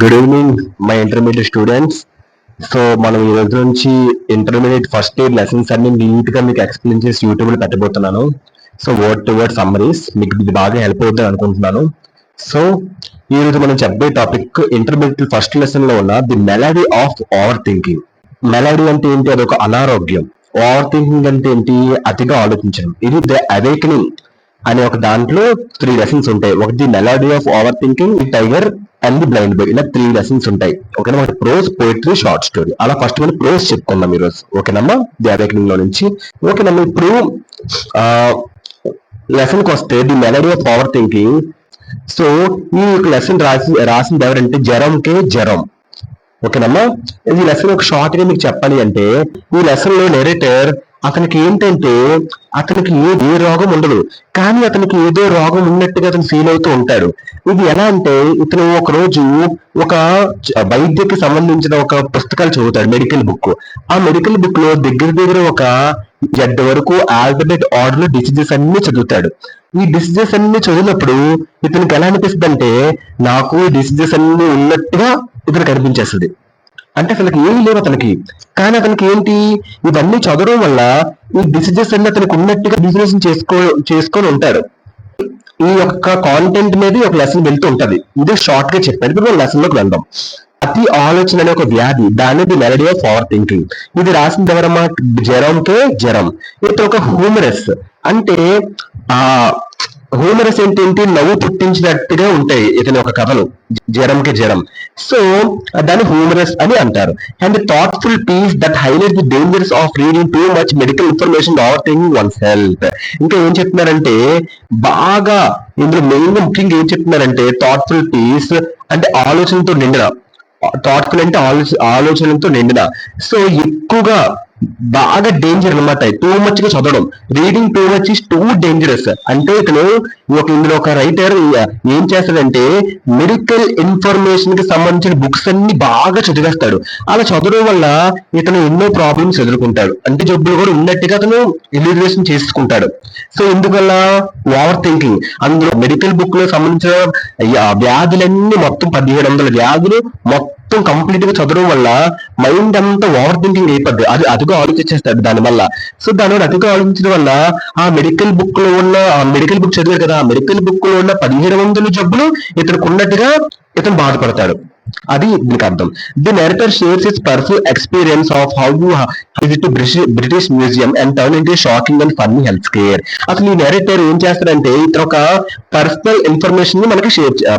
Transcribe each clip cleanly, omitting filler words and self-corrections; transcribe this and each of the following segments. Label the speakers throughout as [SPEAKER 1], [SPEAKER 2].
[SPEAKER 1] Good evening my intermediate students. So మనం ఈ రోజు నుంచి ఇంటర్మీడియట్ ఫస్ట్ ఇయర్ లెసన్స్ అన్ని నీట్ గా మీకు ఎక్స్ప్లెయిన్ చేసి యూట్యూబ్ లో పెట్టబోతున్నాను. So word to word summaries మీకు ఇది బాగా హెల్ప్ అవుతుంది అనుకుంటున్నాను. సో ఈ రోజు మనం చెప్పే టాపిక్ ఇంటర్మీడియట్ ఫస్ట్ లెసన్ లో ఉన్న the melody of over thinking. Melody అంటే ఏంటి? అదొక అనారోగ్యం. ఓవర్ థింకింగ్ అంటే ఏంటి? అతిగా ఆలోచించడం. ఇది ద అవేకనింగ్ అనే ఒక దాంట్లో 3 లెసన్స్ ఉంటాయి. ఒకటి malady of overthinking, tiger and the blind boy. ఇలా 3 లెసన్స్ ఉంటాయి. ఓకేనా? ఒకటి ప్రోజ్, పోయిటరీ, షార్ట్ స్టోరీ. అలా ఫస్ట్ మనం ప్రోజ్ చెప్పుకుందాం ఈరోజు. ఓకేనమ్మా? ది అవేకనింగ్ లో నుంచి. ఓకేనమ్మా, ఇప్పుడు లెసన్ కి వస్తే the melody of over thinking. So ఈ లెసన్ రాసింది ఎవరంటే జెరమ్. ఓకేనమ్మా? ఈ లెసన్ ఒక షార్ట్ గా మీకు చెప్పాలి అంటే, ఈ లెసన్ లో నెరేటర్ అతనికి ఏంటంటే అతనికి ఏ రోగం ఉండదు, కానీ అతనికి ఏదో రోగం ఉన్నట్టుగా అతను ఫీల్ అవుతూ ఉంటాడు. ఇది ఎలా అంటే, ఇతను ఒక రోజు ఒక వైద్యకి సంబంధించిన ఒక పుస్తకాలు చదువుతాడు, మెడికల్ బుక్. ఆ మెడికల్ బుక్ లో దగ్గర ఒక జెడ్ వరకు ఆల్ఫబెట్ ఆర్డర్ లో డిసీజెస్ అన్ని చదువుతాడు. ఈ డిసీజెస్ అన్ని చదివినప్పుడు ఇతనికి ఎలా అనిపిస్తుంది అంటే, నాకు ఈ డిసీజెస్ అన్ని ఉన్నట్టుగా ఇతనికి అనిపించేస్తుంది. అంటే అసలుకి ఏమీ లేవు అతనికి, కానీ అతనికి ఏంటి, ఇవన్నీ చదవడం వల్ల ఈ డిసీజెస్ అన్ని అతనికి ఉన్నట్టుగా డిఫినేషన్ చేసుకొని ఉంటాడు. ఈ యొక్క కాంటెంట్ మీద ఒక లెసన్ వెళ్తూ ఉంటది. ఇదే షార్ట్ గా చెప్పాను. ఇప్పుడు లెసన్ లోకి వెళ్దాం. అతి ఆలోచన అనే ఒక వ్యాధి, దాని the melody of over thinking. ఇది రాసింది ఎవరమ్మా? జెరమ్. ఇది ఒక హ్యూమరస్. అంటే ఆ హ్యూమరస్ ఏంటి, నవ్వు పుట్టించినట్టుగా ఉంటాయి ఇతని ఒక కథలు, జెరమ్. సో దాన్ని హ్యూమరస్ అని అంటారు. And thoughtful peace that highlight the dangers of reading too much medical information over thinking once health. ఇంకా ఏం చెప్తున్నారంటే, బాగా ఇందులో మెయిన్ గా ముఖ్యంగా ఏం చెప్తున్నారంటే, థాట్ఫుల్ పీస్ అంటే ఆలోచనతో నిండిన, థాట్ఫుల్ అంటే ఆలోచనలతో నిండిన. సో ఎక్కువగా బాగా డేంజర్ అనమాట టూ మచ్ గా చదవడం. Reading too much is too dangerous. అంటే ఇందులో ఒక రైటర్ ఏం చేస్తాడంటే, మెడికల్ ఇన్ఫర్మేషన్ కి సంబంధించిన బుక్స్ అన్ని బాగా చదివేస్తాడు. అలా చదవడం వల్ల ఇతను ఎన్నో ప్రాబ్లమ్స్ ఎదుర్కొంటాడు. అంటే జబ్బులు కూడా ఉన్నట్టుగా అతను ఎలిమినేషన్ చేసుకుంటాడు. సో ఎందువల్ల? Over thinking. అందులో మెడికల్ బుక్ లో సంబంధించిన వ్యాధులన్నీ మొత్తం 1700 వ్యాధులు మొత్తం కంప్లీట్ గా చదవడం వల్ల మైండ్ అంతా ఓవర్ థింకింగ్ అయిపోద్ది. అది అదిగా ఆలోచించేస్తాడు దానివల్ల. సో దానివల్ల అతిగా ఆలోచించడం వల్ల ఆ మెడికల్ బుక్ చదివారు కదా, ఆ మెడికల్ బుక్ లో ఉన్న 1700 జబ్బులు ఇతనికి ఉన్నట్టుగా ఇతను బాధపడతాడు. అది దీనికి అర్థం. The narrator shares his personal experience of how you visit to British museum and turn into shocking and funny health care. అసలు ఈ నరేటర్ ఏం చేస్తాడంటే, ఇతను ఒక పర్సనల్ ఇన్ఫర్మేషన్ ని మనకి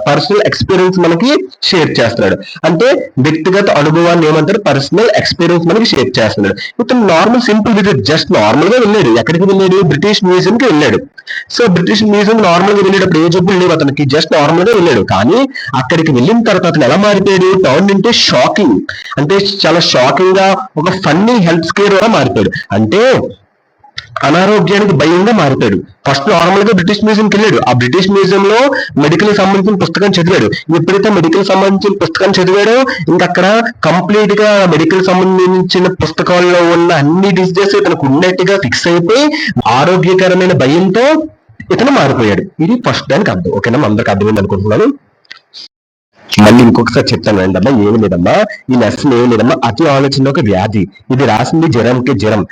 [SPEAKER 1] పర్సనల్ ఎక్స్పీరియన్స్ మనకి షేర్ చేస్తున్నాడు. అంటే వ్యక్తిగత అనుభవాన్ని ఏమంటారు? పర్సనల్ ఎక్స్పీరియన్స్ మనకి షేర్ చేస్తున్నాడు. ఇతను normal simple visit, just normal గా వెళ్ళాడు. ఎక్కడికి వెళ్ళాడు? బ్రిటిష్ మ్యూజియం కి వెళ్ళాడు. సో బ్రిటిష్ మ్యూజియం నార్మల్ గా వెళ్ళేటప్పుడు ఏ జబ్బులు లేవు అతనికి, జస్ట్ నార్మల్ గా వెళ్ళాడు. కానీ అక్కడికి వెళ్ళిన తర్వాత అతను ఎలా మారిపోయాడు? టర్న్ ఇంటే షాకింగ్, అంటే చాలా షాకింగ్ గా ఒక ఫన్నీ హెల్త్ కేర్ గా మారిపోయాడు. అంటే అనారోగ్యానికి భయంగా మారిపోయాడు. ఫస్ట్ నార్మల్ గా బ్రిటిష్ మ్యూజియంకి వెళ్ళాడు. ఆ బ్రిటిష్ మ్యూజియం లో మెడికల్ సంబంధించిన పుస్తకం చదివాడు. ఎప్పుడైతే మెడికల్ సంబంధించిన పుస్తకం చదివాడో, ఇంకా అక్కడ కంప్లీట్ గా మెడికల్ సంబంధించిన పుస్తకాల్లో ఉన్న అన్ని డిసీజెస్ ఇతనికి ఉన్నట్టుగా ఫిక్స్ అయిపోయి ఆరోగ్యకరమైన భయంతో ఇతను మారిపోయాడు. ఇది ఫస్ట్ దానికి అర్థం. ఓకేనా? అందరికి అర్థమైంది అనుకుంటున్నాను. మళ్ళీ ఇంకొకసారి చెప్తాను ఏంటమ్మా, ఏమి లేదమ్మా, ఈ లెసన్ ఏమి లేదమ్మా, అతి ఆలోచన ఒక వ్యాధి. ఇది రాసింది జెరమ్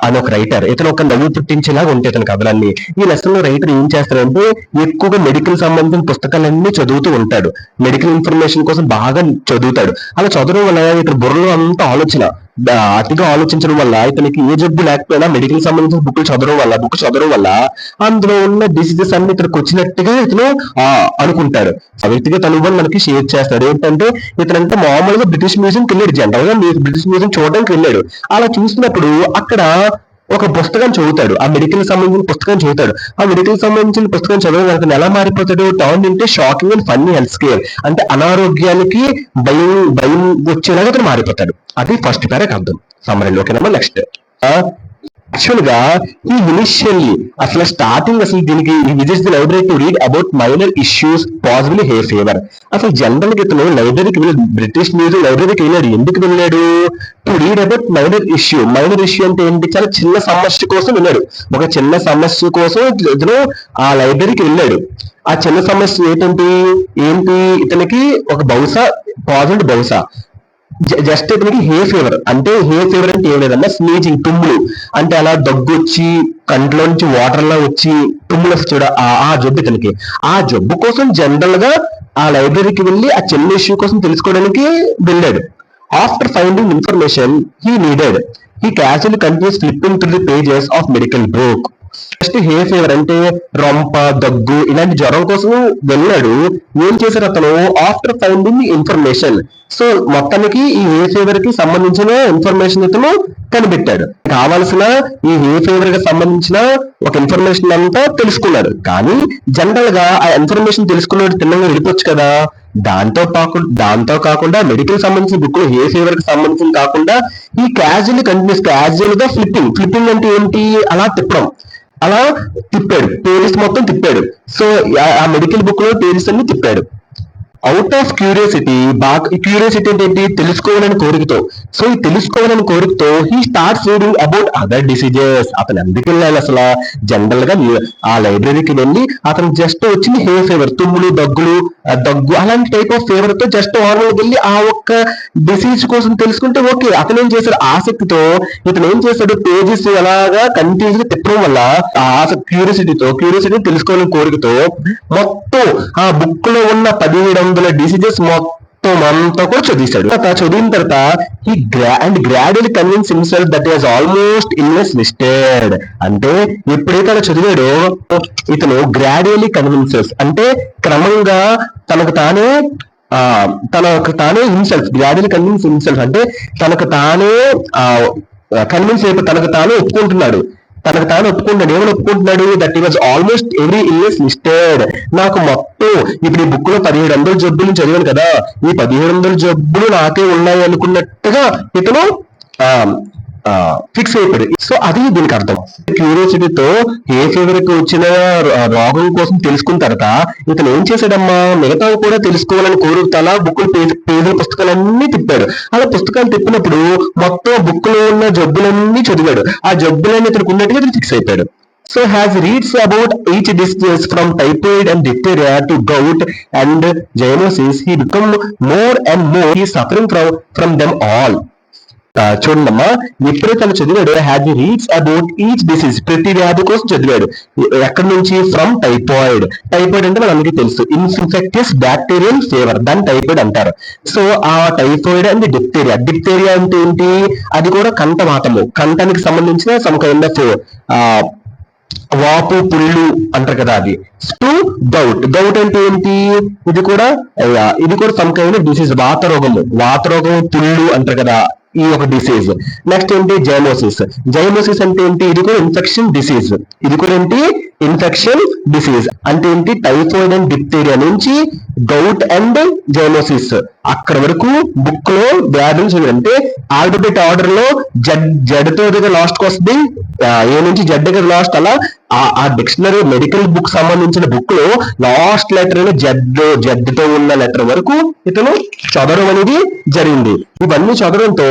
[SPEAKER 1] అని ఒక రైటర్. ఇతను ఒక నవ్వు పుట్టించేలాగా ఉంటే ఇతని కథలన్నీ. ఈ లెసన్ లో రైటర్ ఏం చేస్తాడంటే, ఎక్కువగా మెడికల్ సంబంధించిన పుస్తకాలన్నీ చదువుతూ ఉంటాడు. మెడికల్ ఇన్ఫర్మేషన్ కోసం బాగా చదువుతాడు. అలా చదవడం వల్ల ఇతని బుర్రలో అంతా ఆలోచన, అతిగా ఆలోచించడం వల్ల ఇతనికి ఏ జబ్బు లేకపోయినా మెడికల్ సంబంధించిన బుక్ చదవడం వల్ల అందులో ఉన్న డిసీజెస్ అన్ని ఇతనికి వచ్చినట్టుగా ఇతను అనుకుంటాడు. ఆ వ్యక్తిగత అనుభవం మనకి షేర్ చేస్తాడు. ఏంటంటే ఇతనంతా మామూలుగా బ్రిటిష్ మ్యూజియంకి వెళ్ళాడు. జనరల్ గా బ్రిటిష్ మ్యూజియం చూడడానికి వెళ్ళాడు. అలా చూసినప్పుడు అక్కడ ఒక పుస్తకం చదువుతాడు. ఆ మెడికల్ సంబంధించిన పుస్తకం చదువుతాడు. ఆ మెడికల్ సంబంధించిన పుస్తకం చదవడం అతను ఎలా మారిపోతాడు? టర్న్ ఇంటే shocking and funny health care. అంటే అనారోగ్యానికి భయం వచ్చేలాగా అతను మారిపోతాడు. అది ఫస్ట్ పేరాకి అర్థం. సమ్మరీలో. ఓకేనమ్మా? నెక్స్ట్ యాక్చువల్ గా ఈ ఇనిషియల్లీ అసలు స్టార్టింగ్ అసలు దీనికి visits the library to read about minor issues possible hay fever. అసలు జనరల్ గా ఇతను లైబ్రరీకి వెళ్ళి బ్రిటిష్ మ్యూజియం లైబ్రరీకి వెళ్ళాడు. ఎందుకు వెళ్ళాడు? To read about minor issue. Minor issue అంటే ఏంటి? చాలా చిన్న సమస్య కోసం వెళ్ళాడు. ఒక చిన్న సమస్య కోసం ఇతను ఆ లైబ్రరీకి వెళ్ళాడు. ఆ చిన్న సమస్య ఏంటి ఇతనికి ఒక బహుశా పాజిటివ్ బహుశా జస్ట్ ఇతనికి హెయిర్ ఫీవర్. అంటే హెయిర్ ఫీవర్ అంటే ఏం లేదన్నా స్నీజింగ్, తుమ్ములు. అంటే అలా దగ్గు వచ్చి కంట్లో నుంచి వాటర్ లా వచ్చి తుమ్ములు వస్తే చూడ ఆ జబ్బు ఇతనికి. ఆ జబ్బు కోసం జనరల్ గా ఆ లైబ్రరీకి వెళ్ళి ఆ చిన్న ఇష్యూ కోసం తెలుసుకోవడానికి వెళ్ళాడు. After finding information he needed he casually continuous flipping through the pages of medical book. Just hair fever అంటే రొంప, దగ్గు ఇలాంటి జ్వరం కోసం వెళ్ళాడు. ఏం చేశారు అతను? After finding information. సో మొత్తానికి ఈ హెయిర్ ఫీవర్ కి సంబంధించిన ఇన్ఫర్మేషన్ ఇతను కనిపెట్టాడు. కావాల్సిన ఈ హెయిర్ ఫీవర్ కి సంబంధించిన ఒక ఇన్ఫర్మేషన్ అంతా తెలుసుకున్నాడు. కానీ జనరల్ గా ఆ ఇన్ఫర్మేషన్ తెలుసుకున్నాడు తిన్నగా వెళ్ళిపోవచ్చు కదా. దాంతో కాకుండా మెడికల్ సంబంధించిన బుక్ హెయిర్ ఫీవర్ కి సంబంధించిన కాకుండా ఈ క్యాజువల్ గా ఫ్లిప్పింగ్ అంటే ఏంటి? అలా తిప్పడం. అలా తిప్పాడు, పేజెస్ మొత్తం తిప్పాడు. సో ఆ మెడికల్ బుక్ లో పేజెస్ అన్ని తిప్పాడు. Out of curiosity. క్యూరియాసిటీ అంటే ఏంటి? తెలుసుకోవాలని కోరికతో. సో ఈ తెలుసుకోవాలని కోరికతో he starts reading about other diseases. అతను ఎందుకు వెళ్ళాలి అసలు? జనరల్ గా ఆ లైబ్రరీకి వెళ్ళి అతను జస్ట్ వచ్చింది హెయిర్ ఫీవర్, తుమ్ములు, దగ్గు అలాంటి టైప్ ఆఫ్ ఫీవర్ తో జస్ట్ నార్మల్ వెళ్ళి ఆ ఒక్క డిసీజ్ కోసం తెలుసుకుంటే ఓకే. అతను ఏం చేశాడు? ఆసక్తితో ఇతను ఏం చేశాడు? పేజెస్ అలాగా కంటిన్యూస్ గా తిప్పడం వల్ల ఆ క్యూరియాసిటీ తెలుసుకోవాలని కోరికతో మొత్తం ఆ బుక్ లో ఉన్న 1700 డిసీజెస్ మొత్తం అంతా కూడా చదివేశాడు. చదివిన తర్వాత ఈ gradually convince himself that is almost illness listed. అంటే ఎప్పుడైతే అలా చదివాడో ఇతను గ్రాడ్యువల్లీ కన్విన్సెస్ అంటే క్రమంగా తనకు తానే హిమ్సెల్ఫ్, గ్రాడ్యువల్లీ కన్విన్స్ హిమ్సెల్ఫ్ అంటే తనకు తానే తనకు తానే ఒప్పుకుంటున్నాడు. ఏమని ఒప్పుకుంటున్నాడు? దట్ ఈ was almost every illness listed. నాకు మొత్తం ఇప్పుడు ఈ బుక్ లో 1700 జబ్బులు చదివాను కదా, ఈ 1700 జబ్బులు నాకే ఉన్నాయి అనుకున్నట్టుగా ఇతను ఫిక్స్ అయిపోయాడు. సో అది దీనికి అర్థం. క్యూరియాసిటీతో ఏ ఫీవర్ కి వచ్చిన రోగం కోసం తెలుసుకున్న తర్వాత ఇతను ఏం చేశాడమ్మా? మిగతా కూడా తెలుసుకోవాలని కోరుకుతా బుక్కులు పేజీల పుస్తకాలన్నీ తిప్పాడు. అలా పుస్తకాలు తిప్పినప్పుడు మొత్తం బుక్ లో ఉన్న జబ్బులన్నీ చదివాడు. ఆ జబ్బులన్నీ ఇతనికి ఉన్నట్టుగా ఇతను ఫిక్స్ అయిపోయాడు. So has reads about each disease from typhoid and diphtheria to gout and zoonosis, he become more and more he is suffering from them all. చూడమ్మా, ఎప్పుడైతే తను చదివాడు had reads about each disease, ప్రతి వ్యాధి కోసం చదివాడు. ఎక్కడి నుంచి? From typhoid. టైఫాయిడ్ అంటే మనకి తెలుసు, ఇన్ఫెక్టియస్ బ్యాక్టీరియల్ ఫీవర్, దాన్ని టైఫాయిడ్ అంటారు. సో ఆ టైఫాయిడ్ అండ్ డిప్తేరియా అంటే ఏంటి? అది కూడా కంఠవాతము, కంఠానికి సంబంధించిన సమ్ కైండ్ ఆఫ్ వాపు, పుళ్ళు అంటారు కదా అది. టు గౌట్ అంటే ఏంటి? ఇది కూడా సమ్ కైండ్ ఆఫ్ డిసీజ్, వాతరోగము, పుళ్ళు అంటారు కదా, ఈ ఒక డిసీజ్. నెక్స్ట్ ఏంటి? జైమోసిస్ అంటే ఏంటి? ఇది కూడా ఇన్ఫెక్షన్ డిసీజ్. అంటే ఏంటి? టైఫాయిడ్ అండ్ డిప్తేరియా నుంచి గౌట్ అండ్ జైమోసిస్ అక్కడ వరకు బుక్ లో వ్యాధులు చదివి. అంటే ఆల్ఫాబెట్ ఆర్డర్ లో జడ్ తో లాస్ట్ కి వస్తుంది, ఏ నుంచి జడ్ లాస్ట్. అలా ఆ డిక్షనరీ మెడికల్ బుక్ సంబంధించిన బుక్ లో లాస్ట్ లెటర్ జడ్ తో ఉన్న లెటర్ వరకు ఇతను చదవడం అనేది జరిగింది. ఇవన్నీ చదవడంతో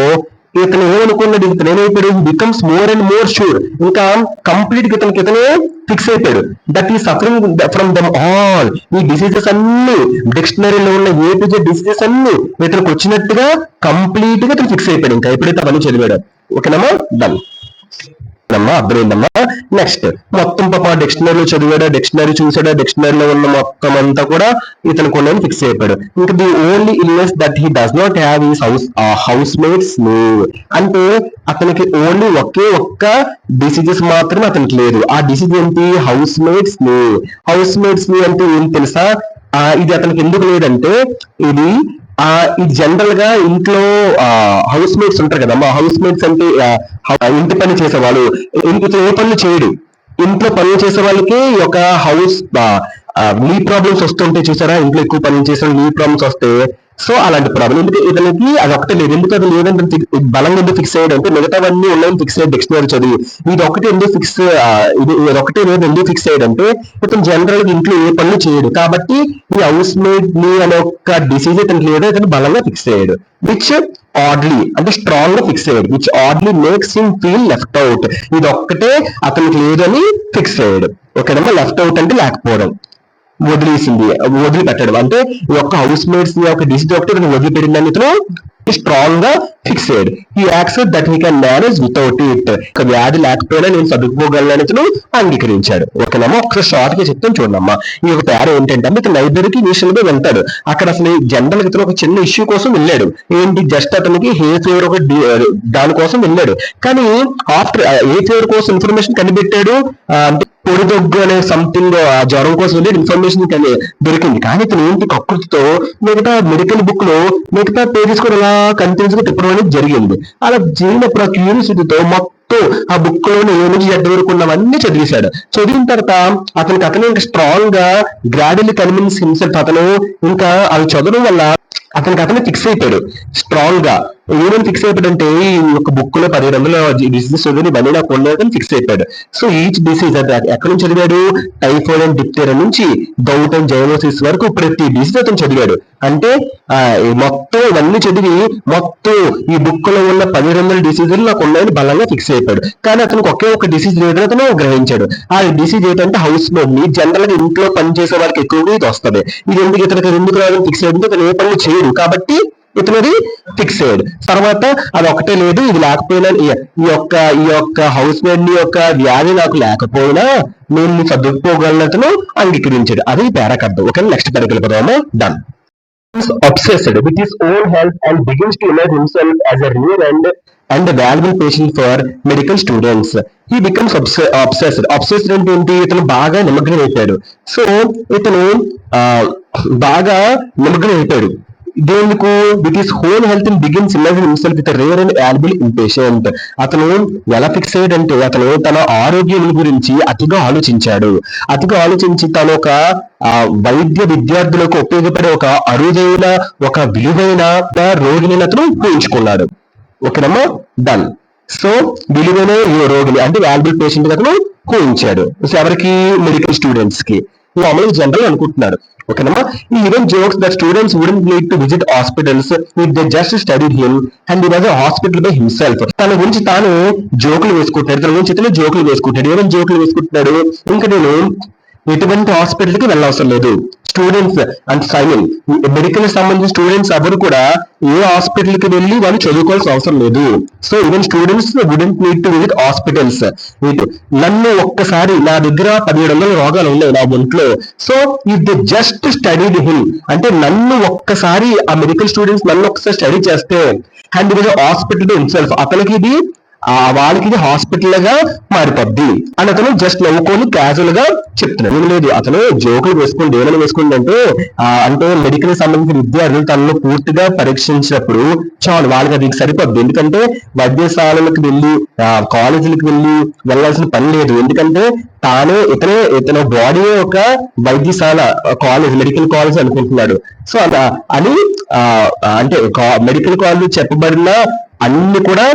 [SPEAKER 1] ఇతను ఏమనుకున్నాడు? ఇతను ఏమైపోయాడు? Becomes more and more sure. ఇంకా కంప్లీట్ ఇతనే ఫిక్స్ అయిపోయాడు దట్ ఈ సఫరింగ్ ఫ్రమ్ దమ్ ఆల్. ఈ డిసీజెస్ అన్ని డిక్షనరీలో ఉన్న ఏపీజే డిసీజెస్ అన్ని ఇతనికి వచ్చినట్టుగా కంప్లీట్ గా ఇతను ఫిక్స్ అయిపోయాడు. ఇంకా ఎప్పుడైతే అవన్నీ చదివాడు. ఓకేనమ్మా, డన్ అర్థమైందమ్మా. నెక్స్ట్ మొత్తం పాప డిక్షనరీ చదివాడు, డిక్షనరీ చూసాడు, డిక్షనరీలో ఉన్న మొత్తం అంతా కూడా ఇతను కొన్ని ఫిక్స్ అయిపోయాడు. ఇంకా the only illness that he does not have is house mates name. అంటే అతనికి ఓన్లీ ఒకే ఒక్క డిసీజెస్ మాత్రమే అతనికి లేదు. ఆ డిసీజ్ ఏంటి? హౌస్ మేట్స్ నేమ్ అంటే ఏం తెలుసా? ఇది అతనికి ఎందుకు లేదంటే ఇది జనరల్ గా ఇంట్లో హౌస్ మేట్స్ ఉంటారు కదమ్మా. హౌస్ మేట్స్ అంటే ఇంటి పని చేసేవాళ్ళు. ఇంట్లో ఏ పనులు చేయడు, ఇంట్లో పనులు చేసే వాళ్ళకి ఒక హౌస్ నీ ప్రాబ్లమ్స్ వస్తుంటే చూసారా, ఇంట్లో ఎక్కువ పనులు చేసే నీ ప్రాబ్లమ్స్ వస్తే సో అలాంటి ప్రాబ్లం ఎందుకు ఇతనికి అది ఒకటే లేదు. ఎందుకు అది లేదంటే బలంగా ఎందుకు ఫిక్స్ అయ్యాడు అంటే మిగతావన్నీ ఉన్నాయని ఫిక్స్ అయ్యాడు డిక్షనరీ చదివి. ఇది ఒకటి ఎందుకు ఫిక్స్ ఇది ఒకటే లేదు ఎందుకు ఫిక్స్ అయ్యాడంటే ఇతను జనరల్ గా ఇంట్లో ఏ పనులు చేయడు కాబట్టి ఈ హౌస్ మేడ్ ని అనే ఒక డిసీజ్ ఇతనికి లేదా ఇతను బలంగా ఫిక్స్ అయ్యాడు. విచ్ ఆడ్లీ అంటే స్ట్రాంగ్ గా ఫిక్స్ అయ్యాడు. Which oddly makes him feel left out. ఇది ఒక్కటే అతనికి లేదని ఫిక్స్ అయ్యాడు. ఓకేనమ్మా, లెఫ్ట్ అవుట్ అంటే లేకపోవడం, వదిలిపెట్టడం. అంటే ఈ యొక్క హౌస్ మేట్స్ యొక్క డిసీజ్ ఒకటి వదిలిపెట్టిందని ఇతను స్ట్రాంగ్ గా ఫిక్స్ అయ్యాడు. ఈ accept that he can manage without it. ఒక వ్యాధి లేకపోయినా నేను చదువుకోగలను ఇతను అంగీకరించాడు. ఓకేనమ్మా, ఒకసారి షార్ట్ గా చెప్తాను చూడమ్మా. ఈ ఒక పేర ఏంటంటే ఇతను లైబ్రరీకి ఇనిషియల్ గా వెళ్తాడు. అక్కడ అసలు జనరల్ ఇతను ఒక చిన్న ఇష్యూ కోసం వెళ్ళాడు. ఏంటి, జస్ట్ అతనికి హే ఫీవర్ ఒక దానికోసం వెళ్ళాడు. కానీ ఆఫ్టర్ ఏ ఫీవర్ కోసం ఇన్ఫర్మేషన్ కనిపెట్టాడు అంటే పొడిదొగ్గు అనే సంథింగ్ జ్వరం కోసం వెళ్ళి ఇన్ఫర్మేషన్ దొరికింది. కానీ ఇతను ఏంటి కకృతితో మిగతా మెడికల్ బుక్ లో మిగతా పేజెస్ కూడా ఇలా కంటిన్యూస్ గా తిప్పడం అనేది జరిగింది. అలా జరిగినప్పుడు ఆ క్యూరియాసిటీతో మొత్తం ఆ బుక్ లోని ఏ నుంచి ఎడ్డ వరకు ఉన్నవన్నీ చదివేశాడు. చదివిన తర్వాత అతను ఇంకా స్ట్రాంగ్ గా గ్రాడ్యువల్లీ కన్విన్స్ హిమ్సెల్ఫ్. అతను ఇంకా అవి చదవడం వల్ల అతను ఫిక్స్ అయిపోయాడు స్ట్రాంగ్ గా. ఏమని ఫిక్స్ అయిపోయాడంటే ఈ యొక్క బుక్ లో 1700 డిసీజెస్ చదివి ఇవన్నీ నాకు ఉండేదని ఫిక్స్ అయిపోయాడు. సో ఈచ్ డిసీజ్ అంటే ఎక్కడి నుంచి చదివాడు, టైఫాయిడ్ అండ్ డిప్తీరియా నుంచి గౌట్ అండ్ జైనోసిస్ వరకు ప్రతి డిసీజ్ అతను చదివాడు. అంటే మొత్తం ఇవన్నీ చదివి మొత్తం ఈ బుక్ లో ఉన్న 1700 డిసీజులు నాకు ఉన్నాయని బలంగా ఫిక్స్ అయిపోయాడు. కానీ అతనికి ఒకే ఒక డిసీజ్ లేదని అతను గ్రహించాడు. ఆ డిసీజ్ ఏంటంటే హౌస్ మేడ్ ని. జనరల్ గా ఇంట్లో పనిచేసే వాళ్ళకి ఎక్కువగా ఇది వస్తుంది. ఇది ఎందుకు రాదని ఫిక్స్ అయ్యింది, అతను ఏ పనులు చేయడు కాబట్టి ఇతనది ఫిక్స్ అయ్యాడు. తర్వాత అది ఒకటే లేదు, ఇది లేకపోయినా ఈ యొక్క హౌస్ మేడ్ ని యొక్క వ్యాధి నాకు లేకపోయినా నేను చదువుకోగలనతను అంగీకరించాడు. అది పేరాకు అర్థం. ఓకే, నెక్స్ట్ పేరాకి వెళ్ళిపోదాము. Done. Obsessed with his own health and begins to imagine himself as a real and valuable patient for medical students. He becomes obsessed. Obsessed అంటే ఏంటి, ఇతను బాగా నిమగ్నం అయిపోయాడు. సో ఇతను బాగా నిమగ్నం అయిపోయాడు దేనికి, with his whole health and begins imagine himself with rare and valuable impatient. అతను ఎలా ఫిక్స్ అయ్యాడంటే అతను తన ఆరోగ్యం గురించి అతిగా ఆలోచించి తను ఒక వైద్య విద్యార్థులకు ఉపయోగపడే ఒక అరుదైన ఒక విలువైన రోగిని అతను ఊహించుకున్నాడు. ఓకేనమ్మా, డన్. సో విలువైన రోగిని అంటే వాల్యుబుల్ పేషెంట్ అతను ఊహించాడు. సో ఎవరికి, మెడికల్ స్టూడెంట్స్ కి. మామూలుగా జనరల్ అనుకుంటున్నాడు. ఓకేనమ్మా, ఈ even jokes that students wouldn't need to visit hospitals if they just studied him and he was a hospital by himself. తన గురించి తాను జోకులు వేసుకుంటాడు. ఏమైనా జోకులు వేసుకుంటున్నాడు, ఇంకా నేను ఎటువంటి హాస్పిటల్ కి వెళ్ళవసరం లేదు. స్టూడెంట్స్ అంటే మెడికల్ సంబంధించిన స్టూడెంట్స్ ఎవరు కూడా ఏ హాస్పిటల్ కి వెళ్ళి వాళ్ళు చదువుకోవాల్సిన అవసరం లేదు. So even students wouldn't need to visit hospitals. నన్ను ఒక్కసారి నా దగ్గర 1700 రోగాలు ఉన్నాయి నా ఒంట్లో. So if they just studied him అంటే నన్ను ఒక్కసారి ఆ మెడికల్ స్టూడెంట్స్ నన్ను ఒక్కసారి స్టడీ చేస్తే and it was hospital to himself, అతనికి ఇది వాళ్ళకి ఇది హాస్పిటల్ గా మారిపోద్ది అని అతను జస్ట్ నవ్వుకొని క్యాజువల్ గా చెప్తున్నాడు. ఏం లేదు, అతను జోకులు వేసుకుంటే ఏమైనా వేసుకుంటే అంటే మెడికల్ సంబంధించిన విద్యార్థులు తనను పూర్తిగా పరీక్షించినప్పుడు చాలు వాళ్ళకి అది సరిపోద్ది. ఎందుకంటే వైద్యశాలలకు వెళ్ళి కాలేజీలకు వెళ్ళాల్సిన పని లేదు. ఎందుకంటే ఇతను బాడీ ఒక వైద్యశాల కాలేజ్, మెడికల్ కాలేజ్ అనుకుంటున్నాడు. సో అని అంటే మెడికల్ కాలేజ్ చెప్పబడిన అన్ని కూడా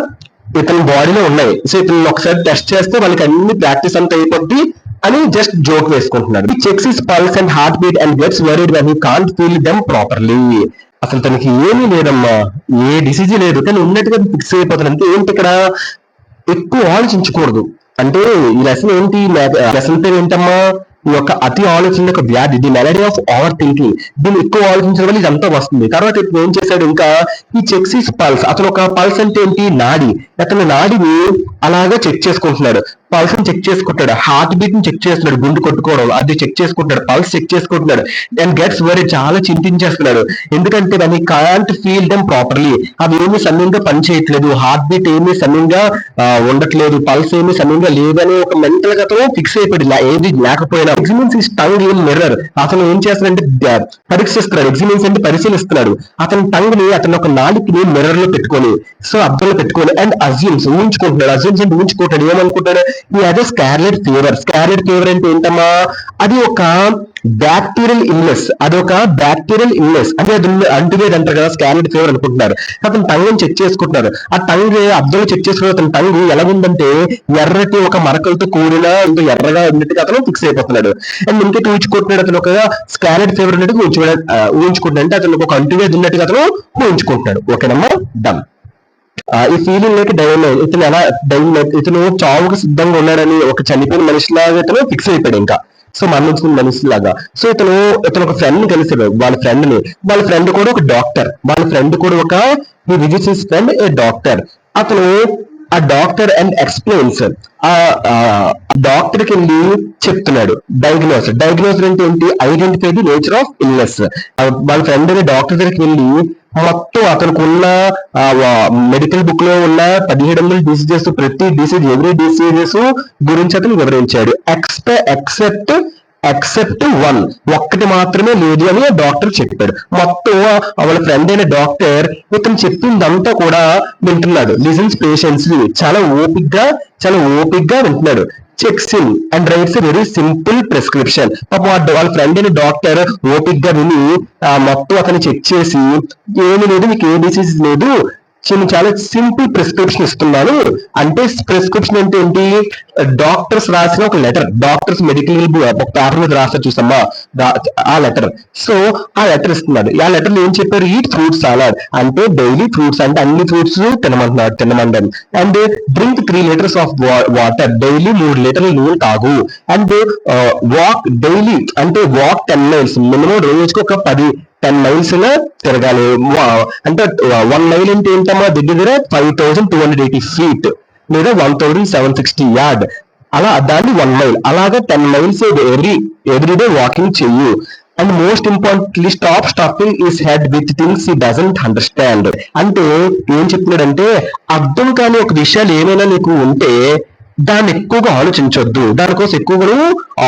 [SPEAKER 1] ఇతని బాడీలో ఉన్నాయి. సో ఇతను ఒకసారి టెస్ట్ చేస్తే వాళ్ళకి అన్ని ప్రాక్టీస్ అంతా అయిపోద్ది అని జస్ట్ జోక్ వేసుకుంటున్నాడు. Checks his pulse and heartbeat and gets worried when he can't feel them properly. అసలు తనకి ఏమీ లేదమ్మా, ఏ డిసీజ్ లేదు, కానీ ఉన్నట్టుగా ఫిక్స్ అయిపోతాడు. అంటే ఏంటి, ఇక్కడ ఎక్కువ ఆలోచించకూడదు. అంటే ఈ లెసన్ ఏంటి, లెసన్ పేరు ఏంటమ్మా, ఈ యొక్క అతి ఆలోచన యొక్క వ్యాధి, the melody of over thinking. దీన్ని ఎక్కువ ఆలోచించడం వల్ల ఇదంతా వస్తుంది. తర్వాత ఇప్పుడు ఏం చేశాడు, ఇంకా ఈ చెక్స్ హిస్ పల్స్. అతను ఒక పల్స్ అంటే ఏంటి, నాడి. అతను నాడిని అలాగా చెక్ చేసుకుంటున్నాడు. పల్స్ ని చెక్ చేసుకుంటాడు, హార్ట్ బీట్ ని చెక్ చేస్తున్నాడు, గుండు కొట్టుకోవడం అది చెక్ చేసుకుంటాడు, పల్స్ చెక్ చేసుకుంటున్నాడు. అండ్ గెట్స్ వెరీ చాలా చింతించేస్తున్నాడు. ఎందుకంటే దాన్ని కాంట్ ఫీల్ దెమ్ ప్రాపర్లీ. అవి ఏమీ సమయంగా పని చేయట్లేదు, హార్ట్ బీట్ ఏమీ సమయంగా ఉండట్లేదు, పల్స్ ఏమీ సమయంగా లేదని ఒక మెంటల్ గా అతను ఫిక్స్ అయిపోయాడు. ఏది లేకపోయినా ఎగ్జిమిన్స్ ఇస్ టంగ్ ఇన్ మిర్రర్. అతను ఏం చేస్తాడంటే పరీక్షిస్తున్నాడు. ఎగ్జిమిన్స్ అంటే పరిశీలిస్తున్నాడు. అతని టంగ్ ని అతను ఒక నాలుగుని మిర్రర్ లో పెట్టుకొని, సో అద్దంలో పెట్టుకొని అండ్ అజ్యూమ్స్ ఊహించుకుంటున్నాడు. అజ్యూమ్స్ అంటే ఊహించుకుంటాడు. ఏమనుకుంటాడు, ఈ అదే స్కార్లెట్ ఫీవర్. స్కార్లెట్ ఫీవర్ అంటే ఏంటమ్మా, అది ఒక బ్యాక్టీరియల్ ఇల్నెస్, అదొక బ్యాక్టీరియల్ ఇల్నెస్ అంటే అది అంటువేది అంటారు కదా, స్కానిడ్ ఫీవర్ అనుకుంటున్నారు. అతను టంగ్ చెక్ చేసుకుంటున్నారు. ఆ టంగ్ అబ్జర్వ్ చెక్ చేసుకున్న అతని టంగ్ ఎలా ఉందంటే ఎర్రటి ఒక మరకలతో కూడిన ఎర్రగా ఉన్నట్టుగా అతను ఫిక్స్ అయిపోతున్నాడు. అండ్ ఇంకే ఊహించుకుంటున్నాడు, అతను ఒక స్కానిడ్ ఫీవర్ ఉన్నట్టుగా ఊహించుకుంటున్నాడు, అంటే అతను ఒక అంటువేది ఉన్నట్టుగా అతను ఊహించుకుంటున్నాడు. ఓకేనమ్మా, డన్. ఈ ఫీలింగ్ లేక ఇతను ఎలా ఇతను చావుకు సిద్ధంగా ఉన్నాడని, ఒక చనిపోయిన మనిషిలాగా ఇతను ఫిక్స్ అయిపోయాడు ఇంకా. సో మరణించిన మనిషిలాగా. సో ఇతను ఒక ఫ్రెండ్ ని కలిసాడు, వాళ్ళ ఫ్రెండ్ కూడా ఒక డాక్టర్, విజిట్స్ హిస్ ఫ్రెండ్ ఏ డాక్టర్. అతను ఆ డాక్టర్ అండ్ ఎక్స్ప్లెయిన్స్, ఆ డాక్టర్ కి వెళ్ళి చెప్తున్నాడు డయాగ్నోస్ అంటే ఏంటి, identify the nature of illness. వాళ్ళ ఫ్రెండ్ అనే డాక్టర్ దగ్గరికి వెళ్ళి మొత్తం అతనికి ఉన్న మెడికల్ బుక్ లో ఉన్న 1700 డిసీజెస్, ప్రతి డిసీజ్ ఎవ్రీ డిసీజెస్ గురించి అతను వివరించాడు. ఎక్సెప్ట్ ఒక్కటి మాత్రమే లేదు అని డాక్టర్ చెప్పాడు. మొత్తం వాళ్ళ ఫ్రెండ్ అయిన డాక్టర్ ఇతను చెప్పిందంతా కూడా వింటున్నాడు. లిజన్స్ పేషెన్స్లీ, చాలా ఓపిగ్గా వింటున్నాడు. Checks in and rights very simple prescription. వాళ్ళ ఫ్రెండ్ అయిన డాక్టర్ ఓపిగ్గా విని మొత్తం అతను చెక్ చేసి, ఏమి లేదు, మీకు ఏ డిసీజ్ లేదు, చాలా సింపుల్ ప్రిస్క్రిప్షన్ ఇస్తున్నాను అంటే, ప్రిస్క్రిప్షన్ అంటే ఏంటి, డాక్టర్స్ రాసిన ఒక లెటర్, డాక్టర్స్ మెడికల్ ఒక పేపర్ మీద రాస్తారు చూసమ్మా, ఆ లెటర్. సో ఆ లెటర్ ఇస్తున్నాడు. ఆ లెటర్ ఏం చెప్పారు, ఈట్ ఫ్రూట్ సలాడ్ అంటే డైలీ ఫ్రూట్స్, అంటే అన్ని ఫ్రూట్స్ తినమంటారు. And drink 3 liters of water, daily 3 లీటర్ల నీళ్ళు తాగు. అండ్ వాక్ డైలీ, అంటే వాక్ 10 miles, మినిమం రోజుకి ఒక 10 miles తిరగాలి. అంటే 1 mile అంటే ఏంటమ్మా, దగ్గర 5280 feet లేదా 1760 yard, అలా దాన్ని 1 mile, అలాగా 10 miles ఎవ్రీడే వాకింగ్ చెయ్యి. And most importantly stop stuffing his head with things he doesn't understand. అంటే ఏం చెప్తున్నాడంటే, అర్థం కాని ఒక విషయాలు ఏమైనా నీకు ఉంటే దాన్ని ఎక్కువగా ఆలోచించొద్దు, దానికోసం ఎక్కువగా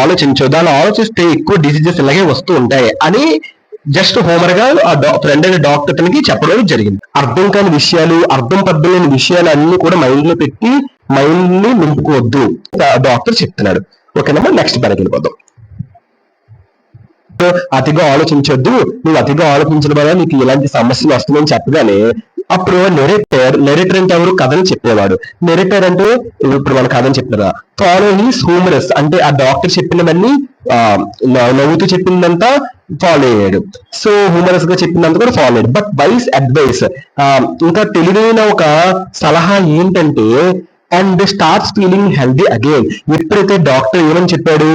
[SPEAKER 1] ఆలోచించొద్దు, దాన్ని ఆలోచిస్తే ఎక్కువ డిసీజెస్ ఇలాగే వస్తూ ఉంటాయి అని జస్ట్ హోమర్ గా ఆ ఫ్రెండ్ అయిన డాక్టర్ అతనికి చెప్పడం జరిగింది. అర్థం కాని విషయాలు, అర్థం పర్థం లేని విషయాలు అన్ని కూడా మైండ్ లో పెట్టి మైండ్ ని నింపుకోవద్దు డాక్టర్ చెప్తున్నాడు. ఓకేనమ్మా, నెక్స్ట్ పనికి వెళ్ళిపోదాం. అతిగా ఆలోచించొద్దు, నువ్వు అతిగా ఆలోచించడం వల్ల నీకు ఇలాంటి సమస్యలు వస్తుందని చెప్పగానే అప్పుడు నెరేటర్ అంటే ఎవరు, కథని చెప్పేవాడు. నెరేటర్ అంటే ఇప్పుడు మన కథని చెప్తారా, ఫాలో హిస్ హ్యూమరస్ అంటే ఆ డాక్టర్ చెప్పినవన్నీ నవ్వుతూ చెప్పిందంతా ఫాలో అయ్యాడు. సో హ్యూమరస్ గా చెప్పినంత కూడా ఫాలో అయ్యాడు. బట్ వైస్ అడ్వైస్, ఇంకా తెలివైన ఒక సలహా ఏంటంటే, and starts feeling healthy again. ఎప్పుడైతే డాక్టర్ ఏమని చెప్పాడు,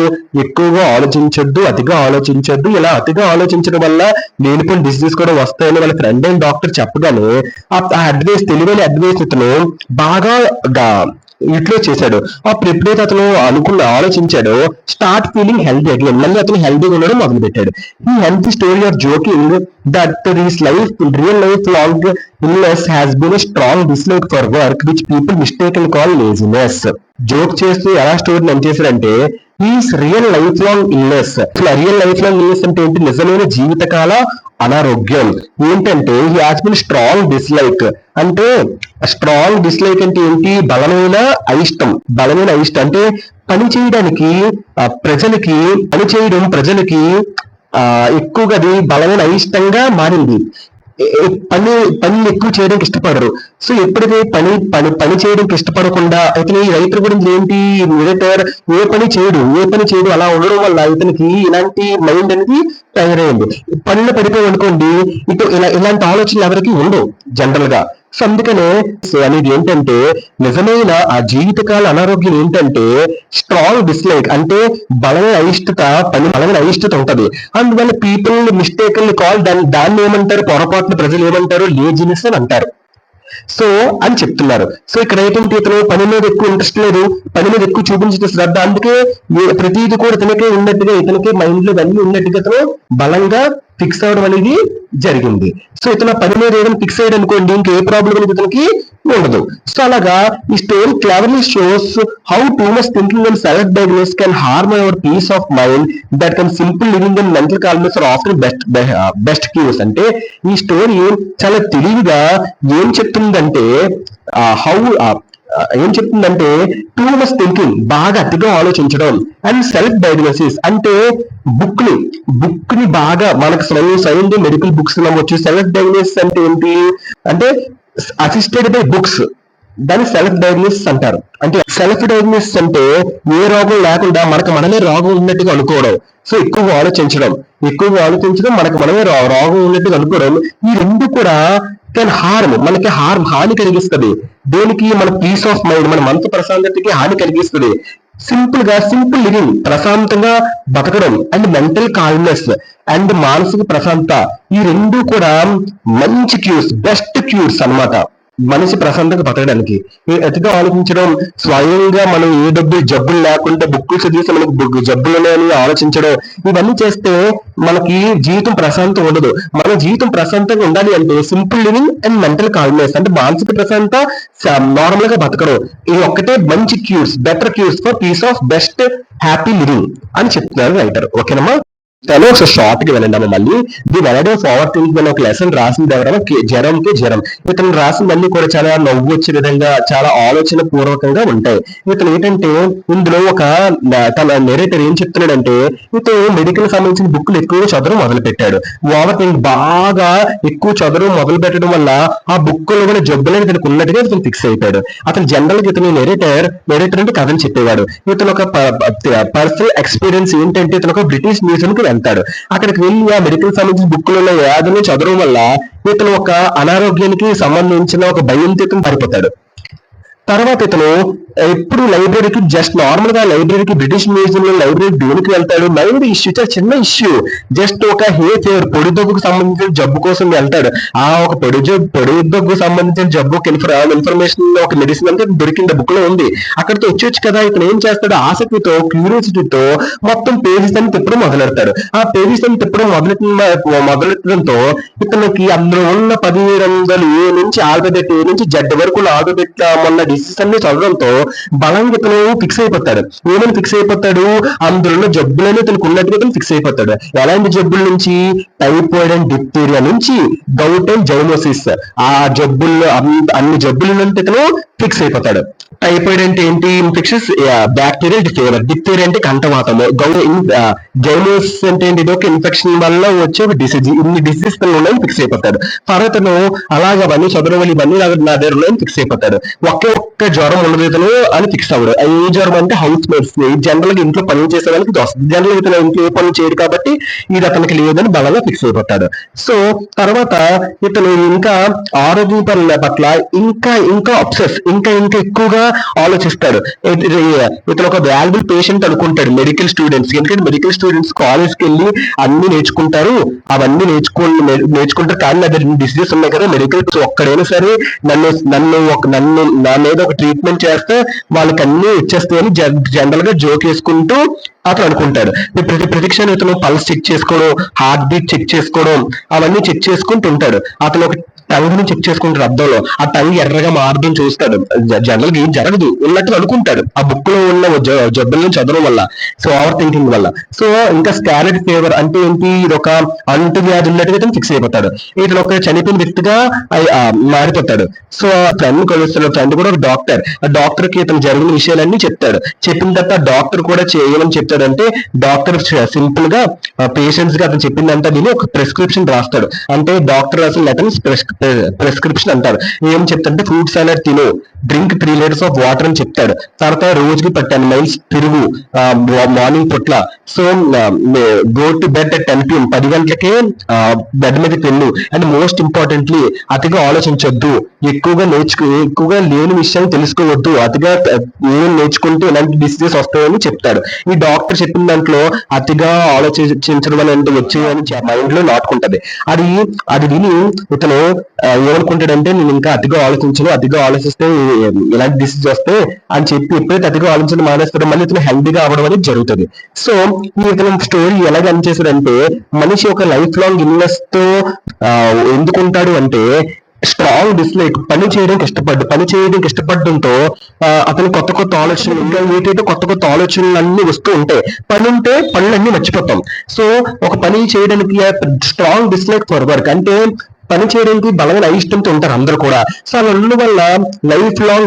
[SPEAKER 1] ఎక్కువగా ఆలోచించొద్దు, అతిగా ఆలోచించొద్దు, ఇలా అతిగా ఆలోచించడం వల్ల లేనిపోయిన డిసీజెస్ కూడా వస్తాయని వాళ్ళ ఫ్రెండ్ అయిన డాక్టర్ చెప్పగానే ఆ అడ్వైస్, తెలివైన అడ్వైస్ ఇతను బాగా యూటిలైజ్ చేశాడు. అప్పుడు ఎప్పుడైతే అతను ఆలోచించాడో, స్టార్ట్ ఫీలింగ్ హెల్దీ అగైన్, మళ్ళీ అతను హెల్దీగా ఉండడం మొదలు పెట్టాడు. ఈ healthy story of joking that his real life long illness has been a strong dislike for work which people mistakenly call laziness. Joke చేస్తూ ఎలా స్టోరీని ఏం చేశారంటే, is real life long illness. Real life long illness అంటే ఏంటి, నిజమైన జీవితకాల అనారోగ్యం ఏంటంటే, he has been strong dislike. అంటే స్ట్రాంగ్ డిస్లైక్ అంటే ఏంటి, బలమైన అయిష్టం అంటే పని చేయడానికి ప్రజలకి ఎక్కువగా అది బలమైన అయిష్టంగా మారింది. పని ఎక్కువ చేయడానికి ఇష్టపడరు. సో ఎప్పుడైతే పని చేయడానికి ఇష్టపడకుండా ఇతని రైటర్ గురించి ఏంటి, ఎడిటర్ ఏ పని చేయడు అలా ఉండడం వల్ల ఇతనికి ఇలాంటి మైండ్ అనేది తయారైంది. పనిలో పడిపోయి అనుకోండి, ఇలాంటి ఆలోచనలు ఎవరికి ఉండవు జనరల్ గా. సో అందుకనే అనేది ఏంటంటే, నిజమైన ఆ జీవితకాల అనారోగ్యం ఏంటంటే స్ట్రాంగ్ డిస్లైక్, అంటే బలమైన అయిష్టత ఉంటది. అందువల్ల పీపుల్ మిస్టేకన్లీ కాల్ దాన్ని ఏమంటారు, పొరపాటున ప్రజలు ఏమంటారు, లేజినెస్ అని అంటారు. సో అని చెప్తున్నారు. సో ఇక్కడ ఏంటంటే, ఇతను పని మీద ఎక్కువ ఇంట్రెస్ట్ లేదు, పని మీద ఎక్కువ చూపించిన శ్రద్ధ, అందుకే ప్రతిదీ కూడా ఇతనికే ఉన్నట్టుగా, ఇతనికే మైండ్ లో అన్ని ఉన్నట్టుగా ఇతను బలంగా ఫిక్స్ అవడం అనేది జరిగింది. సో ఇతను పని మీద ఏదైనా ఫిక్స్ అయ్యాడు అనుకోండి, ఇంకా ఏ ప్రాబ్లం అనేది ఇతనికి ఉండదు. సో అలాగా ఈ story cleverly shows how too much thinking and self diagnose can harm our peace of mind that can simple living and mental calmness are after best cures. అంటే ఈ స్టోరీ చాలా తెలివిగా ఏం చెప్తుందంటే, హౌ ఏం చెప్తుందంటే టూ మచ్ థింకింగ్, బాగా అతిగా ఆలోచించడం, అండ్ సెల్ఫ్ డయాగ్నోసిస్ అంటే బుక్ ని బాగా మనకు స్వయం మెడికల్ బుక్స్ నమ్మొచ్చు. సెల్ఫ్ డయాగ్నోసిస్ అంటే ఏంటి అంటే అసిస్టెడ్ బై బుక్స్, దాన్ని సెల్ఫ్ డయాగ్నోసిస్ అంటారు. అంటే సెల్ఫ్ డయాగ్నోసిస్ అంటే ఏ రోగం లేకుండా మనకు మనమే రోగం ఉన్నట్టుగా అనుకోవడం. సో ఎక్కువగా ఆలోచించడం మనకు మనమే రోగం ఉన్నట్టుగా అనుకోవడం. ఈ రెండు కూడా మనకి హాని కలిగిస్తుంది. దేనికి? మన పీస్ ఆఫ్ మైండ్, మన మనసు ప్రశాంతతకి హాని కలిగిస్తుంది. సింపుల్ లివింగ్, ప్రశాంతంగా బతకడం, అండ్ మెంటల్ కాల్మ్నెస్ అండ్ మానసిక ప్రశాంతత, ఈ రెండు కూడా మంచి క్యూర్స్, బెస్ట్ క్యూర్స్ అన్నమాట మనిషి ప్రశాంతంగా బతకడానికి. అతిగా ఆలోచించడం, స్వయంగా మనం ఏ జబ్బులు లేకుండా బుక్కులు చదివిస్తే మనకు జబ్బులున్నాయని ఆలోచించడం, ఇవన్నీ చేస్తే మనకి జీవితం ప్రశాంతం ఉండదు. మన జీవితం ప్రశాంతంగా ఉండాలి అంటే simple living and mental calmness అంటే మానసిక ప్రశాంతత, నార్మల్ గా బతకడం, ఇది ఒక్కటే మంచి cures, better cures for peace of best happy living అని చెప్తున్నారు రైటర్. ఓకేనమ్మా? చలో ఒకసారి షార్ట్ కి వెళ్ళండి మళ్ళీ. ది వెలడే ఫార్వర్డ్ థింకింగ్ అని ఒక లెసన్ రాసింది ఎవరైనా జరం. ఇతను రాసిందన్నీ కూడా చాలా నవ్వు వచ్చే విధంగా, చాలా ఆలోచన పూర్వకంగా ఉంటాయి. ఇతను ఏంటంటే ఇందులో తన నెరేటర్ ఏం చెప్తున్నాడంటే, ఇతను మెడికల్ సంబంధించిన బుక్లు ఎక్కువ చదవడం మొదలు పెట్టాడు. ఓవర్ థింక్ బాగా ఎక్కువ చదవడం మొదలు పెట్టడం వల్ల ఆ బుక్కులో కూడా జబ్బులని ఇతనికి ఉన్నట్టుగా ఇతను ఫిక్స్ అయిపోయాడు. అతను జనరల్ గా ఇతను నెరేటర్ అంటే కథను చెప్పేవాడు. ఇతను ఒక పర్సనల్ ఎక్స్పీరియన్స్ ఏంటంటే, ఇతను ఒక బ్రిటిష్ మ్యూజియం కి వెళ్తాడు. అక్కడికి వెళ్ళి ఆ మెడికల్ సంబంధించిన బుక్కులలో వ్యాధులను చదవడం వల్ల ఇతను ఒక అనారోగ్యానికి సంబంధించిన ఒక భయంతో ఇతను పడిపోతాడు. తర్వాత ఇతను ఎప్పుడు లైబ్రరీకి జస్ట్ నార్మల్ గా లైబ్రరీకి బ్రిటిష్ మ్యూజియం లో లైబ్రరీ దేనికి వెళ్తాడు? మైండ్ ఇష్యూ, చాలా చిన్న ఇష్యూ, జస్ట్ ఒక ఫీవర్, పొడి దగ్గుకు సంబంధించిన జబ్బు కోసం వెళ్తాడు. ఆ ఒక పొడి దగ్గుకు సంబంధించిన జబ్బుకి ఇన్ఫర్మేషన్ ఒక మెడిసిన్ అంటే దొరికింది, బుక్ లో ఉంది, అక్కడితో వచ్చేవచ్చు కదా. ఇతను ఏం చేస్తాడు? ఆసక్తితో, క్యూరియాసిటీతో మొత్తం పేజెస్ అని తిప్పడం మొదలెడతాడు. ఆ పేజెస్ అని తిప్పడం మొదలెట్టడంతో ఇతనికి అందులో ఉన్న 1700 నుంచి ఆల్ఫాబెట్ ఏ నుంచి జెడ్ వరకు ఆల్ఫాబెట్ మొన్న డిసీజ్ అన్ని చదవడంతో బలంగా ఇతను ఫిక్స్ అయిపోతాడు. ఏమని ఫిక్స్ అయిపోతాడు? అందులో జబ్బులని ఇతనికి ఉన్నట్టుగా ఇతను ఫిక్స్ అయిపోతాడు. ఎలాంటి జబ్బుల నుంచి? టైఫాయిడ్ అండ్ డిప్తీరియా నుంచి గౌట్ అండ్ జైనోసిస్, ఆ జబ్బుల్లో అన్ని జబ్బుల నుంచి ఇతను ఫిక్స్ అయిపోతాడు. టైఫాయిడ్ అంటే ఏంటి? Infections bacterial fever. డిప్తీరియా అంటే కంఠవాతము. జైనోసిస్ అంటే ఏంటి? ఇది ఒక ఇన్ఫెక్షన్ వల్ల వచ్చే ఒక డిసీజ్. ఇన్ని డిసీజ్ ఉన్నాయని ఫిక్స్ అయిపోతాడు. తర్వాత అలాగే అవన్నీ చదవడం వల్ల ఇవన్నీ నా దగ్గర ఉన్నాయని ఫిక్స్ అయిపోతాడు. ఒక్క జ్వరం ఉండదు ఇతను అని ఫిక్స్ అవ్వడు. ఏ జ్వరం అంటే హౌస్ మేట్స్, జనరల్ గా ఇంట్లో పనులు చేసే వాళ్ళకి ఇది వస్తుంది. జనరల్ గా ఇతను ఇంట్లో ఏ పనులు చేయడు కాబట్టి ఇది అతనికి లేదని బలంగా ఫిక్స్ అయిపోతాడు. సో తర్వాత ఇతను ఇంకా ఆరోగ్య పనుల పట్ల ఇంకా అబ్సెస్, ఇంకా ఎక్కువగా ఆలోచిస్తాడు. ఇతను ఒక వాల్యుబుల్ పేషెంట్ అనుకుంటాడు మెడికల్ స్టూడెంట్స్. ఎందుకంటే మెడికల్ స్టూడెంట్స్ కాలేజ్కి వెళ్ళి అన్ని నేర్చుకుంటారు, అవన్నీ నేర్చుకుంటారు. కానీ నా దగ్గర డిసీజెస్ ఉన్నాయి కదా, మెడికల్ ఒక్కడైనా సరే నన్ను నా మీద ఒక ట్రీట్మెంట్ చేస్తే వాళ్ళకి అన్ని ఇచ్చేస్తాయని జనరల్ గా జోక్ వేసుకుంటూ అతను అనుకుంటాడు. ప్రతి క్షణం ఇతను పల్స్ చెక్ చేసుకోవడం, హార్ట్ బీట్ చెక్ చేసుకోవడం, అవన్నీ చెక్ చేసుకుంటూ ఉంటాడు. అతను ఒక టంగ్ చెక్ చేసుకుంటాడు అద్దంలో. ఆ టంగ్ ఎర్రగా మారడం చూస్తాడు. జనరల్ గా ఏం జరగదు ఉన్నట్టు అనుకుంటాడు ఆ బుక్ లో ఉన్న జబ్బులను చదవడం వల్ల, సో ఓవర్ థింకింగ్ వల్ల. సో ఇంకా స్కారెడ్ ఫీవర్ అంటే ఏంటి? ఇది ఒక అంటు వ్యాధి ఉన్నట్టుగా ఇతను ఫిక్స్ అయిపోతాడు. ఇతను ఒక చనిపోయిన వ్యక్తిగా మారిపోతాడు. సో ఫ్రెండ్ కలుస్తాడు. ఫ్రెండ్ కూడా ఒక డాక్టర్. ఆ డాక్టర్ కి ఇతను జరిగిన విషయాలన్నీ చెప్తాడు. చెప్పిన తర్వాత డాక్టర్ కూడా ఏమని చెప్తాడంటే, డాక్టర్ సింపుల్ గా పేషెంట్స్ గా అతను చెప్పిందంతా విని ఒక ప్రిస్క్రిప్షన్ రాస్తాడు. అంటే డాక్టర్ రాసిన లెటర్ ప్రిస్క్రిప్షన్ అంటారు. ఏం చెప్తాడంటే, ఫ్రూట్ సాలడ్ తిను, డ్రింక్ 3 liters ఆఫ్ వాటర్ అని చెప్తాడు. తర్వాత రోజుకి 10 miles తిరుగు మార్నింగ్ పుట్ల. So go to bed at 10 PM, 10 గంటలకే బెడ్ మీదకి వెళ్ళు. అండ్ మోస్ట్ ఇంపార్టెంట్లీ అతిగా ఆలోచించొద్దు, ఎక్కువగా లేని విషయాన్ని తెలుసుకోవద్దు, అతిగా ఏం నేర్చుకుంటే ఇలాంటి డిసీజెస్ వస్తాయని చెప్తాడు. ఈ డాక్టర్ చెప్పిన దాంట్లో అతిగా ఆలోచించడం అనేది వచ్చేయని మైండ్ లో నాటుకుంటది. అది విని ఇతను ఏమనుకుంటాడంటే, నేను ఇంకా అతిగా ఆలోచిస్తే ఇలాంటి డిసీజ్ వస్తే అని చెప్పి ఎప్పుడైతే అతిగా ఆలోచించడం మానేస్తాడో మళ్ళీ ఇతను హెల్దీగా అవ్వడం అనేది జరుగుతుంది. సో ఇతను స్టోరీ ఎలాగ అనిచేసాడంటే, మనిషి ఒక లైఫ్ లాంగ్ ఇల్నెస్ తో ఎందుకుంటాడు అంటే, స్ట్రాంగ్ డిస్లైక్, పని చేయడానికి ఇష్టపడడంతో అతను కొత్త ఆలోచనలు, ఇంకా ఏంటంటే కొత్త ఆలోచనలు అన్ని వస్తూ ఉంటాయి. పని ఉంటే పనులన్నీ మర్చిపోతాం. సో ఒక పని చేయడానికి స్ట్రాంగ్ డిస్లైక్ ఫర్ వర్క్ అంటే పని చేయడానికి బలమైన అయిష్టంతో ఉంటారు అందరూ కూడా. సో అలా ఉండడం వల్ల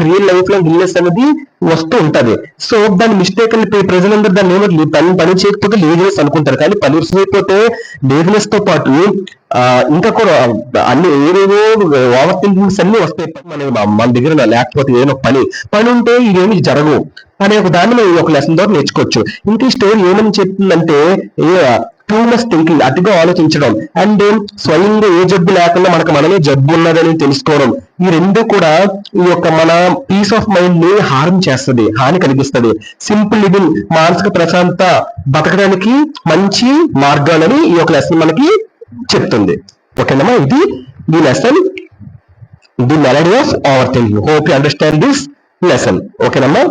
[SPEAKER 1] రియల్ లైఫ్ లాంగ్ ఇల్నెస్ అనేది వస్తూ ఉంటది. సో దాని మిస్టేక్ అని ప్రజలందరూ దాన్ని ఏమో పని చేయకపోతే లేజినెస్ అనుకుంటారు. కానీ పని చేయకపోతే లేజినెస్ తో పాటు ఇంకా కూడా అన్ని ఏవేవో ఓవర్ థింకింగ్స్ అన్ని వస్తాయి. మన దగ్గర లేకపోతే ఏదైనా పని ఉంటే ఇవేమి జరగవు అనే ఒక దాన్ని మనం ఒక లెసన్ ద్వారా నేర్చుకోవచ్చు. ఇంకా ఈ స్టోరీ ఏమని చెప్తుందంటే టూ మచ్ థింకింగ్, అతిగా ఆలోచించడం, అండ్ స్వయంగా ఏ జబ్బు లేకుండా మనమే జబ్బు ఉన్నదని తెలుసుకోవడం, ఈ రెండు కూడా ఈ యొక్క మన పీస్ ఆఫ్ మైండ్ ని హాని కలిగిస్తుంది. సింపుల్ లివింగ్, మానసిక ప్రశాంతత బతకడానికి మంచి మార్గాలని ఈ యొక్క లెసన్ మనకి చెప్తుంది. ఓకేనమ్మా, ఇది ఈ lesson, the melody of over thinking. Hope you understand this lesson. ఓకేనమ్మా.